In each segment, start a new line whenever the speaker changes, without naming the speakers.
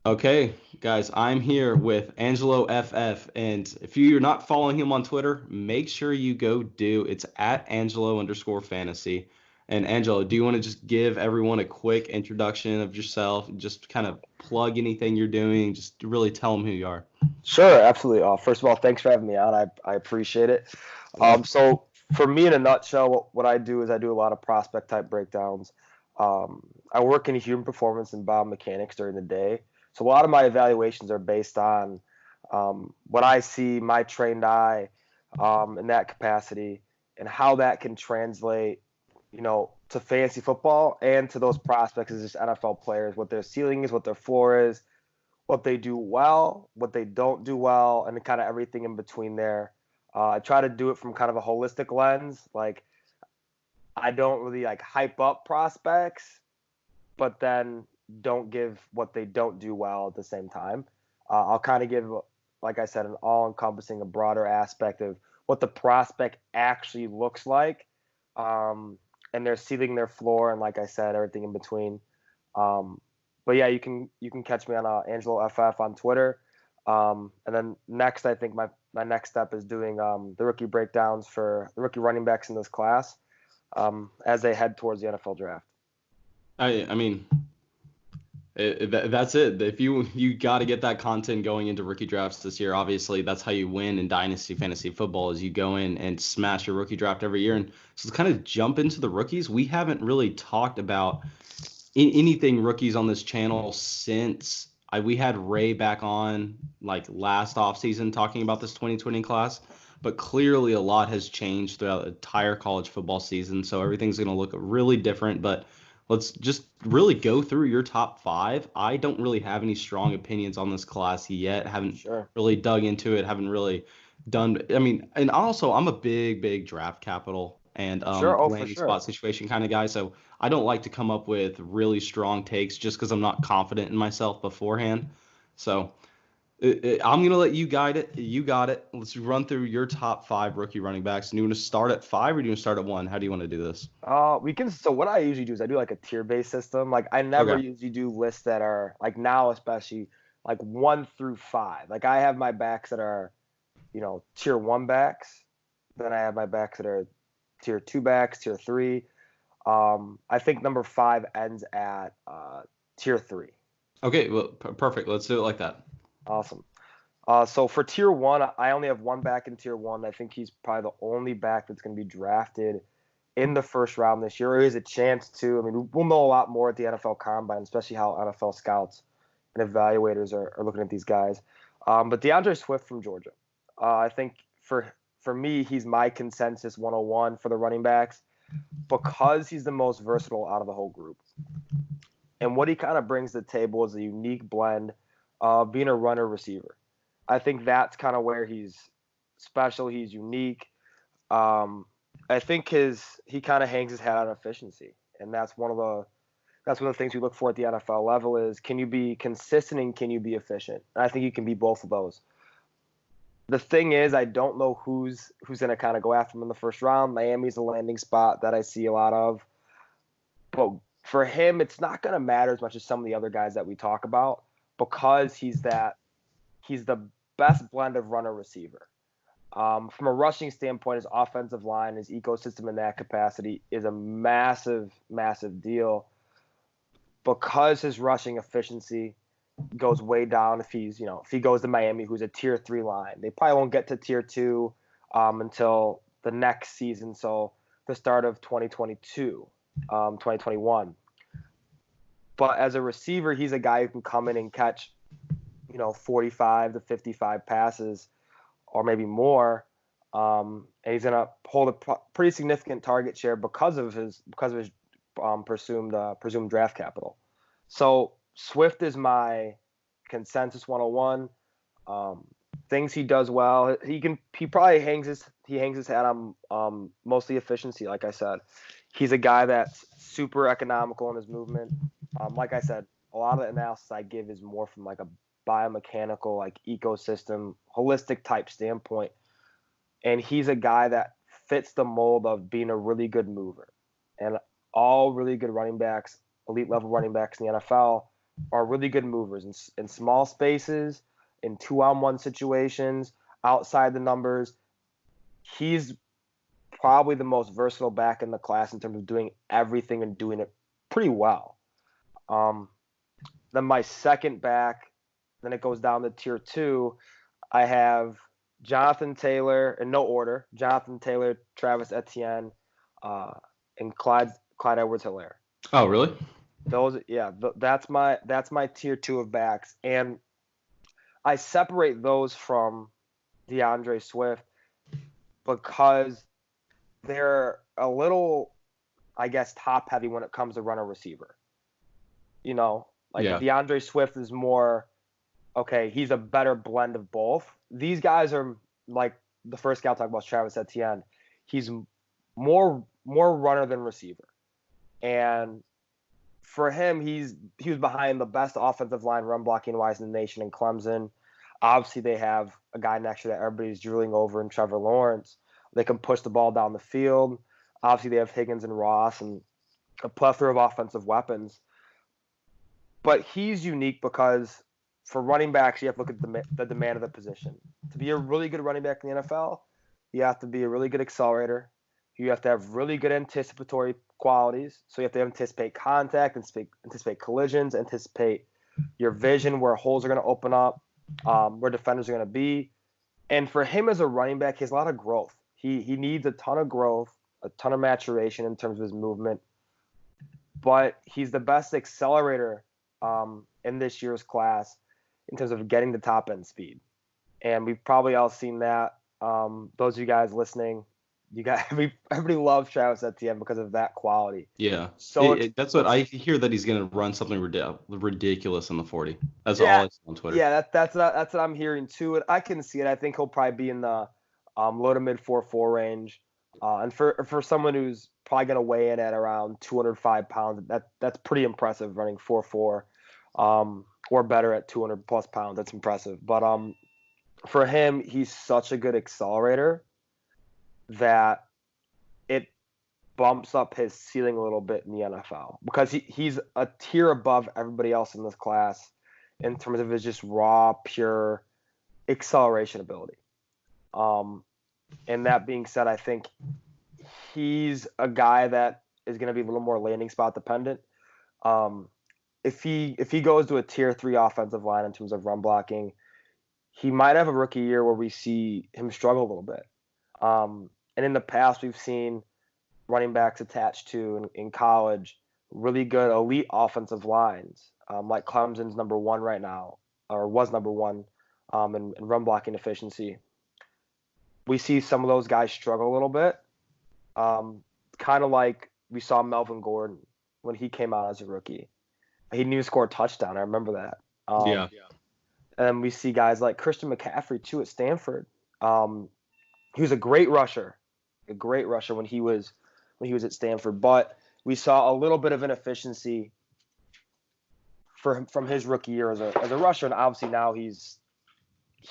Okay, guys, I'm here with Angelo FF, and if you're not following him on Twitter, make sure you go do. It's at Angelo_fantasy. And Angelo, do you want to just give everyone a quick introduction of yourself, just kind of plug anything you're doing, just really tell them who you are?
Sure, absolutely. First of all, thanks for having me on. I appreciate it.
Yeah.
So for me, in a nutshell, what I do is I do a lot of prospect type breakdowns. I work in human performance and biomechanics during the day. So a lot of my evaluations are based on what I see, my trained eye, in that capacity, and how that can translate, to fantasy football and to those prospects as just NFL players, what their ceiling is, what their floor is, what they do well, what they don't do well, and kind of everything in between there. I try to do it from kind of a holistic lens. Like I don't really like hype up prospects, but then don't give what they don't do well at the same time. I'll kind of give, like I said, an all-encompassing, a broader aspect of what the prospect actually looks like, and their ceiling, their floor, and like I said, everything in between. Um, but yeah, you can catch me on Angelo FF on Twitter. And then next, I think my next step is doing the rookie breakdowns for the rookie running backs in this class as they head towards the NFL draft.
I mean, that's it. If you got to get that content going into rookie drafts this year, obviously that's how you win in Dynasty fantasy football is you go in and smash your rookie draft every year. And so let's kind of jump into the rookies. We haven't really talked about anything rookies on this channel since we had Ray back on like last offseason talking about this 2020 class. But clearly a lot has changed throughout the entire college football season. So everything's going to look really different. But let's just really go through your top five. I don't really have any strong opinions on this class yet. Haven't
Sure,
really dug into it. Haven't really done. I mean, and also I'm a big draft capital and
sure, oh for
landing
sure.
spot situation kind of guy. So I don't like to come up with really strong takes just because I'm not confident in myself beforehand. So I'm gonna let you guide it. You got it. Let's run through your top five rookie running backs. And you want to start at five or do you want to start at one? How do you want to do this?
We can. So what I usually do is I do like a tier based system. Like I never
Okay.
usually do lists that are like now, especially like 1 through 5. Like I have my backs that are tier one backs. Then I have my backs that are tier two backs, tier three. I think number 5 ends at tier three.
Okay. Well, perfect. Let's do it like that.
Awesome. So for tier one, I only have one back in tier one. I think he's probably the only back that's going to be drafted in the first round this year. There is a chance to. I mean, we'll know a lot more at the NFL Combine, especially how NFL scouts and evaluators are looking at these guys. But Deandre Swift from Georgia, I think for me, he's my consensus 101 for the running backs because he's the most versatile out of the whole group. And what he kind of brings to the table is a unique blend of being a runner receiver. I think that's kind of where he's special. He's unique. Um, I think he kind of hangs his hat on efficiency, and that's one of the things we look for at the NFL level is can you be consistent and can you be efficient? And I think you can be both of those. The thing is, I don't know who's going to kind of go after him in the first round. Miami's a landing spot that I see a lot of, but for him, it's not going to matter as much as some of the other guys that we talk about because he's the best blend of runner receiver. From a rushing standpoint, his offensive line, his ecosystem in that capacity is a massive, massive deal because his rushing efficiency goes way down if he goes to Miami, who's a tier three line. They probably won't get to tier two until the next season, so the start of 2022, 2021. But as a receiver, he's a guy who can come in and catch 45 to 55 passes or maybe more. And he's going to hold a pretty significant target share because of his presumed draft capital. So Swift is my consensus 101. Things he does well. He probably hangs his hat on mostly efficiency. Like I said, he's a guy that's super economical in his movement. Like I said, a lot of the analysis I give is more from like a biomechanical, like ecosystem, holistic type standpoint. And he's a guy that fits the mold of being a really good mover. And all really good running backs, elite level running backs in the NFL, are really good movers in small spaces, in 2-on-1 situations, outside the numbers. He's probably the most versatile back in the class in terms of doing everything and doing it pretty well. Then my second back, then it goes down to tier 2. I have Jonathan Taylor, in no order, Jonathan Taylor, Travis Etienne, and Clyde Edwards-Hilaire.
Oh, really?
That's my tier 2 of backs, and I separate those from Deandre Swift because they're a little, I guess, top heavy when it comes to runner receiver. Deandre Swift is more, okay, he's a better blend of both. These guys are like the first guy I'll talk about is Travis Etienne. He's more runner than receiver. And for him, he was behind the best offensive line run blocking wise in the nation in Clemson. Obviously, they have a guy next to that everybody's drooling over in Trevor Lawrence. They can push the ball down the field. Obviously, they have Higgins and Ross and a plethora of offensive weapons. But he's unique because for running backs, you have to look at the demand of the position. To be a really good running back in the NFL, you have to be a really good accelerator. You have to have really good anticipatory qualities. So you have to anticipate contact, anticipate collisions, anticipate your vision, where holes are going to open up, where defenders are going to be. And for him as a running back, he has a lot of growth. He needs a ton of growth, a ton of maturation in terms of his movement. But he's the best accelerator in this year's class in terms of getting the top end speed. And we've probably all seen that. Those of you guys listening, everybody loves Travis Etienne because of that quality.
Yeah. So that's what I hear, that he's going to run something ridiculous in the 40. That's all I see on Twitter.
Yeah, that's what I'm hearing too. And I can see it. I think he'll probably be in the low to mid 4.4 range. And for someone who's probably going to weigh in at around 205 pounds, that's pretty impressive, running 4.4 or better at 200 plus pounds. That's impressive. But for him, he's such a good accelerator that it bumps up his ceiling a little bit in the NFL, because he's a tier above everybody else in this class in terms of his just raw, pure acceleration ability. And that being said, I think he's a guy that is going to be a little more landing spot dependent. If he goes to a tier 3 offensive line in terms of run blocking, he might have a rookie year where we see him struggle a little bit. And in the past, we've seen running backs attached to in college really good elite offensive lines, like Clemson's number 1 right now, or was number 1 in run blocking efficiency. We see some of those guys struggle a little bit, kind of like we saw Melvin Gordon when he came out as a rookie. He didn't even score a touchdown. I remember that.
Yeah.
And we see guys like Christian McCaffrey too at Stanford. He was a great rusher when he was at Stanford. But we saw a little bit of inefficiency from his rookie year as a rusher, and obviously now he's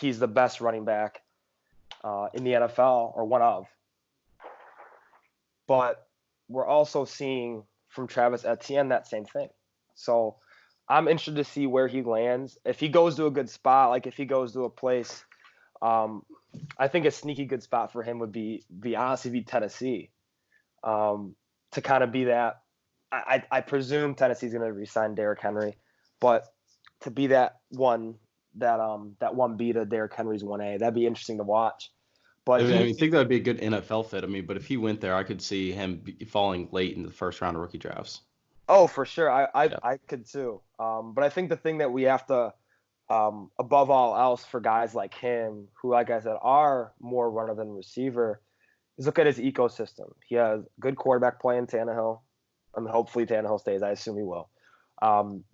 the best running back in the NFL, or one of. But we're also seeing from Travis Etienne that same thing. So I'm interested to see where he lands. If he goes to a good spot, like if he goes to a place, I think a sneaky good spot for him would be honestly Tennessee, to kind of be that. I presume Tennessee's going to re-sign Derrick Henry, but to be that 1B to Derrick Henry's 1A, that'd be interesting to watch. But
I think that would be a good NFL fit. But if he went there, I could see him falling late in the first round of rookie drafts.
Oh, for sure. I could too. But I think the thing that we have to, above all else, for guys like him, who, like I said, are more runner than receiver, is look at his ecosystem. He has good quarterback play in Tannehill, and hopefully Tannehill stays. I assume he will.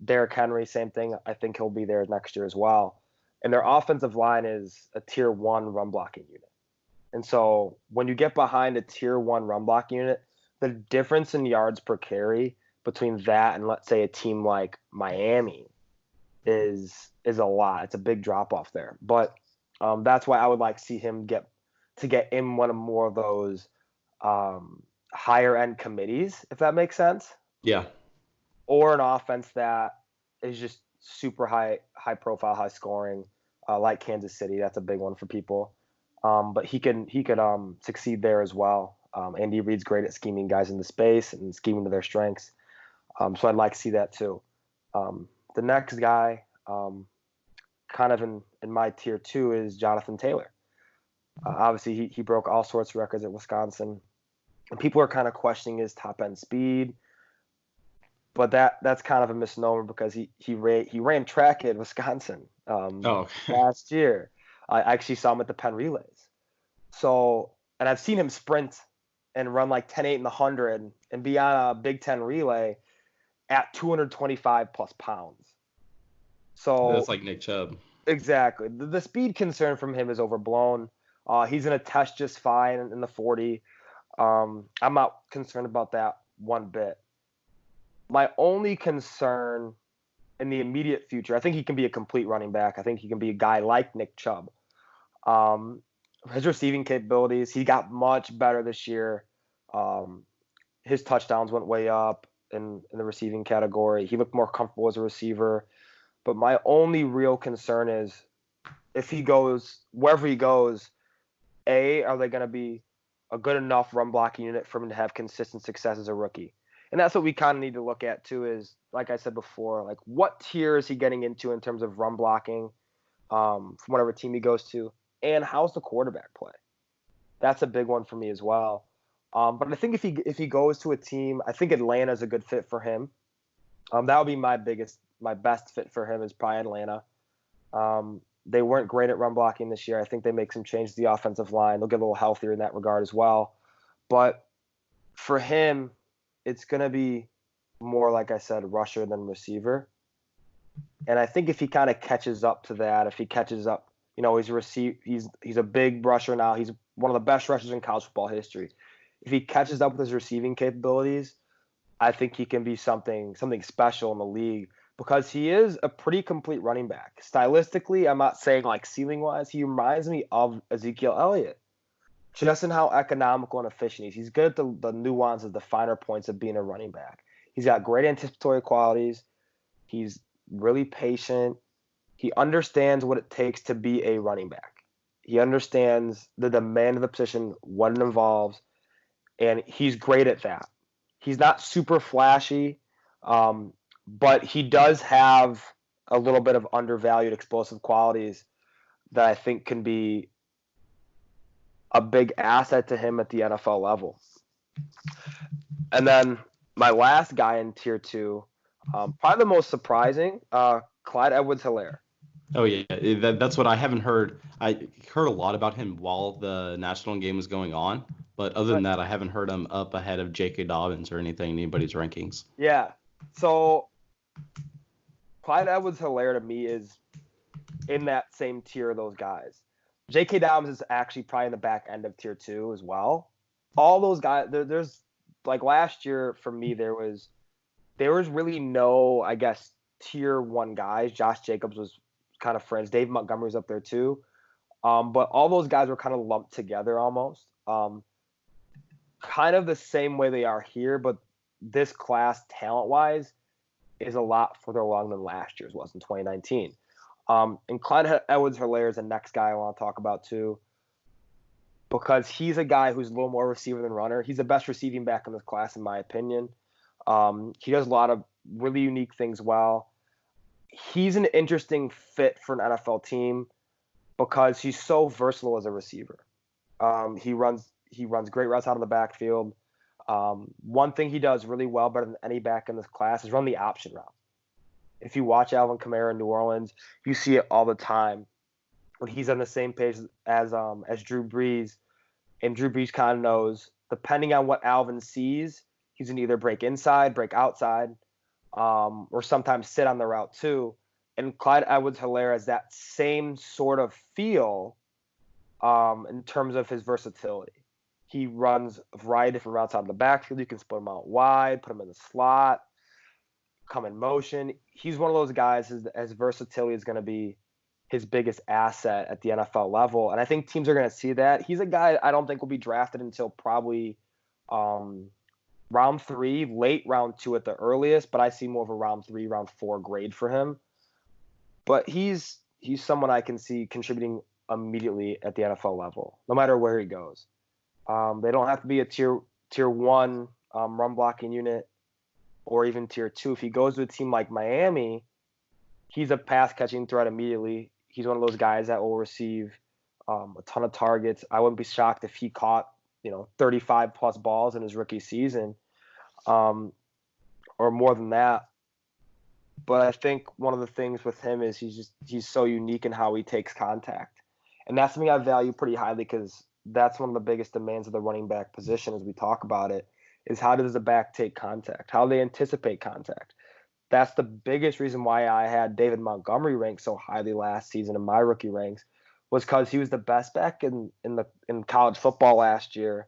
Derrick Henry, same thing. I think he'll be there next year as well. And their offensive line is a tier 1 run blocking unit. And so when you get behind a tier 1 run blocking unit, the difference in yards per carry between that and, let's say, a team like Miami is a lot. It's a big drop off there. But that's why I would like to see him get in one of more of those higher end committees, if that makes sense.
Yeah.
Or an offense that is just super high profile, high scoring, like Kansas City. That's a big one for people. But he could succeed there as well. Andy Reid's great at scheming guys into space and scheming to their strengths. So I'd like to see that too. The next guy, kind of in my tier 2, is Jonathan Taylor. Obviously, he broke all sorts of records at Wisconsin, and people are kind of questioning his top end speed. But that's kind of a misnomer because he ran track at Wisconsin last year. I actually saw him at the Penn Relays. So, and I've seen him sprint and run like 10.8 in the 100 and be on a Big Ten relay at 225 plus pounds. So
that's like Nick Chubb.
Exactly. The speed concern from him is overblown. He's going to test just fine in the 40. I'm not concerned about that one bit. My only concern in the immediate future, I think he can be a complete running back. I think he can be a guy like Nick Chubb. His receiving capabilities, he got much better this year. His touchdowns went way up in the receiving category. He looked more comfortable as a receiver. But my only real concern is if he goes, wherever he goes, are they going to be a good enough run blocking unit for him to have consistent success as a rookie? And that's what we kind of need to look at too is, like I said before, like what tier is he getting into in terms of run blocking from whatever team he goes to, and how's the quarterback play? That's a big one for me as well. But I think if he goes to a team, I think Atlanta is a good fit for him. That would be my best fit for him is probably Atlanta. They weren't great at run blocking this year. I think they make some changes to the offensive line. They'll get a little healthier in that regard as well. But for him, it's going to be more, like I said, rusher than receiver. And I think if he kind of catches up to that, if he catches up, he's a big rusher now. He's one of the best rushers in college football history. If he catches up with his receiving capabilities, I think he can be something special in the league because he is a pretty complete running back. Stylistically, I'm not saying like ceiling-wise. He reminds me of Ezekiel Elliott, just in how economical and efficient he is. He's good at the nuances, the finer points of being a running back. He's got great anticipatory qualities. He's really patient. He understands what it takes to be a running back. He understands the demand of the position, what it involves, and he's great at that. He's not super flashy, but he does have a little bit of undervalued explosive qualities that I think can be a big asset to him at the NFL level. And then my last guy in tier 2, probably the most surprising, Clyde Edwards-Hilaire.
Oh, yeah. That's what I haven't heard. I heard a lot about him while the national game was going on. But other than that, I haven't heard him up ahead of J.K. Dobbins or anything in anybody's rankings.
Yeah. So Clyde Edwards-Hilaire to me is in that same tier of those guys. J.K. Dobbins is actually probably in the back end of tier 2 as well. All those guys, there's like last year for me, there was really no, I guess, tier 1 guys. Josh Jacobs was kind of friends. Dave Montgomery was up there too. But all those guys were kind of lumped together almost. Kind of the same way they are here, but this class talent-wise is a lot further along than last year's was in 2019. And Clyde Edwards-Hilaire is the next guy I want to talk about too, because he's a guy who's a little more receiver than runner. He's the best receiving back in this class, in my opinion. He does a lot of really unique things well. He's an interesting fit for an NFL team because he's so versatile as a receiver. He runs great routes out of the backfield. One thing he does really well, better than any back in this class, is run the option route. If you watch Alvin Kamara in New Orleans, you see it all the time when he's on the same page as Drew Brees, and Drew Brees kind of knows, depending on what Alvin sees, he's going to either break inside, break outside, or sometimes sit on the route too. And Clyde Edwards-Hilaire has that same sort of feel in terms of his versatility. He runs a variety of different routes out of the backfield. You can split him out wide, put him in the slot, come in motion. He's one of those guys, his versatility is going to be his biggest asset at the NFL level. And I think teams are going to see that. He's a guy I don't think will be drafted until probably round 3, late round 2 at the earliest, but I see more of a round 3, round 4 grade for him. But he's someone I can see contributing immediately at the NFL level, no matter where he goes. They don't have to be a tier 1 run blocking unit or even tier 2. If he goes to a team like Miami, he's a pass catching threat immediately. He's one of those guys that will receive a ton of targets. I wouldn't be shocked if he caught 35 plus balls in his rookie season, or more than that. But I think one of the things with him is he's so unique in how he takes contact, and that's something I value pretty highly because that's one of the biggest demands of the running back position as we talk about it, is how does the back take contact? How do they anticipate contact? That's the biggest reason why I had David Montgomery ranked so highly last season in my rookie ranks, was because he was the best back in college football last year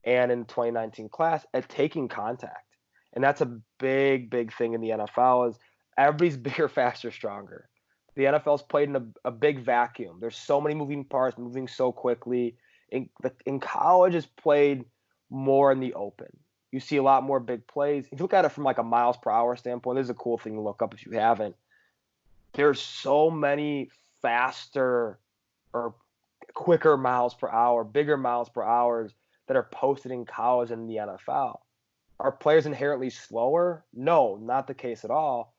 and in 2019 class at taking contact. And that's a big thing in the NFL is everybody's bigger, faster, stronger. The NFL's played in a big vacuum. There's so many moving parts, moving so quickly. In college, is played more in the open. You see a lot more big plays. If you look at it from like a miles per hour standpoint, this is a cool thing to look up if you haven't. There's so many faster or quicker miles per hour, bigger miles per hours that are posted in college and in the NFL. Are players inherently slower? No, not the case at all.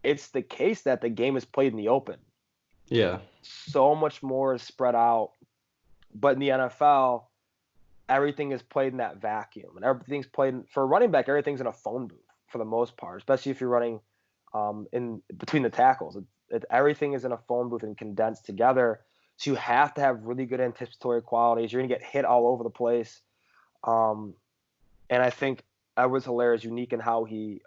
It's the case that the game is played in the open.
Yeah.
So much more is spread out. But in the NFL, everything is played in that vacuum. And everything's played for a running back, everything's in a phone booth for the most part, especially if you're running in between the tackles. Everything is in a phone booth and condensed together. So you have to have really good anticipatory qualities. You're going to get hit all over the place. And I think Hilaire is unique in how he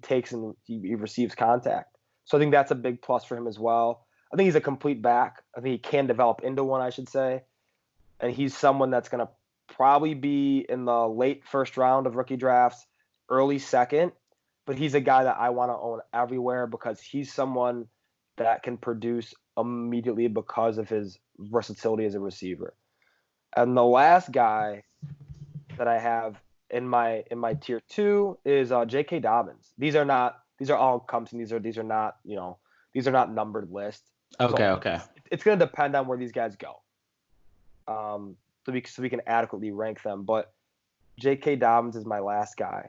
takes and he receives contact. So I think that's a big plus for him as well. I think he's a complete back. I think he can develop into one, I should say. And he's someone that's going to probably be in the late first round of rookie drafts, early second. But he's a guy that I want to own everywhere because he's someone that can produce immediately because of his versatility as a receiver. And the last guy that I have in my tier 2 is J.K. Dobbins. These are all encompassing. These are not numbered lists.
Okay.
It's going to depend on where these guys go. So we can adequately rank them. But J.K. Dobbins is my last guy.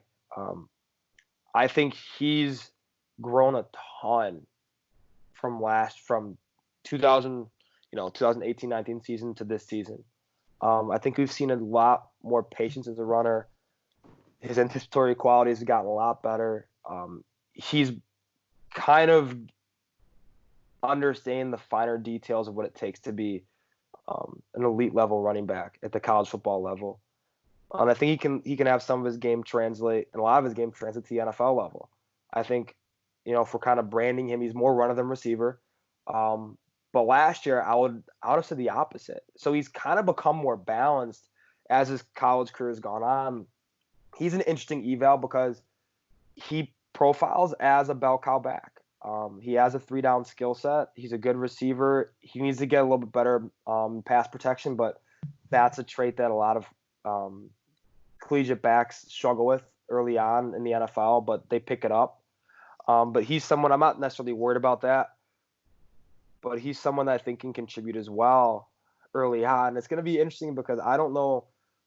I think he's grown a ton from 2018-19 season to this season. I think we've seen a lot more patience as a runner. His anticipatory qualities have gotten a lot better. He's kind of understanding the finer details of what it takes to be an elite level running back at the college football level. I think he can have some of his game translate, and a lot of his game translate to the NFL level. I think, if we're kind of branding him, he's more runner than receiver. But last year, I would have said the opposite. So he's kind of become more balanced as his college career has gone on. He's an interesting eval because he profiles as a bell cow back. He has a 3-down skill set. He's a good receiver. He needs to get a little bit better pass protection, but that's a trait that a lot of collegiate backs struggle with early on in the NFL, but they pick it up. But he's someone I'm not necessarily worried about that, but he's someone that I think can contribute as well early on. It's going to be interesting because I don't know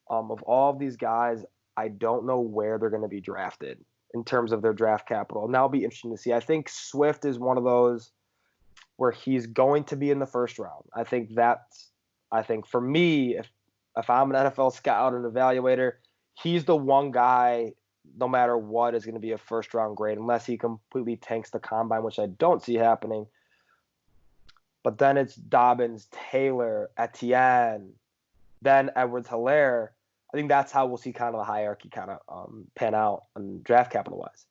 of all of these guys, I don't know where they're going to be drafted in terms of their draft capital. And that'll be interesting to see. I think Swift is one of those where he's going to be in the first round. I think for me, if I'm an NFL scout and evaluator, he's the one guy, no matter what, is going to be a first round grade unless he completely tanks the combine, which I don't see happening. But then it's Dobbins, Taylor, Etienne, then Hilaire. I think that's how we'll see kind of the hierarchy kind of pan out on draft capital wise.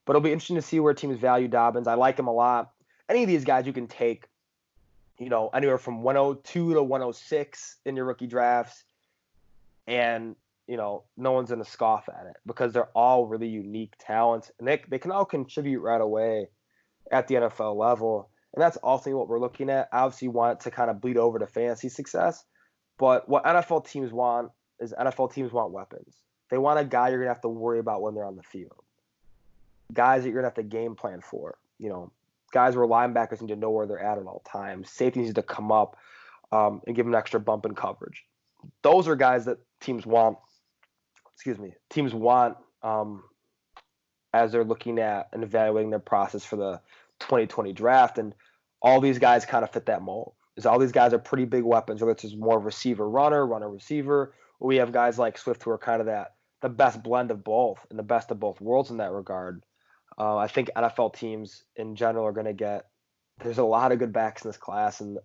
But it'll be interesting to see where teams value Dobbins. I like him a lot. Any of these guys you can take, anywhere from 102 to 106 in your rookie drafts, and no one's going to scoff at it because they're all really unique talents, and they can all contribute right away at the NFL level. And that's ultimately what we're looking at. Obviously, you want it to kind of bleed over to fantasy success, but what NFL teams want is NFL teams want weapons. They want a guy you're going to have to worry about when they're on the field. Guys that you're going to have to game plan for. Guys where linebackers need to know where they're at all times. Safety needs to come up and give them an extra bump in coverage. Those are guys that teams want. Teams want as they're looking at and evaluating their process for the 2020 draft. And all these guys kind of fit that mold. All these guys are pretty big weapons, whether it's more receiver, runner receiver. We have guys like Swift who are kind of the best blend of both and the best of both worlds in that regard. I think NFL teams in general are going to get. There's a lot of good backs in this class, and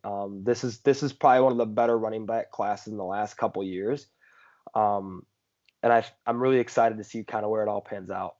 this is probably one of the better running back classes in the last couple years. And I'm really excited to see kind of where it all pans out.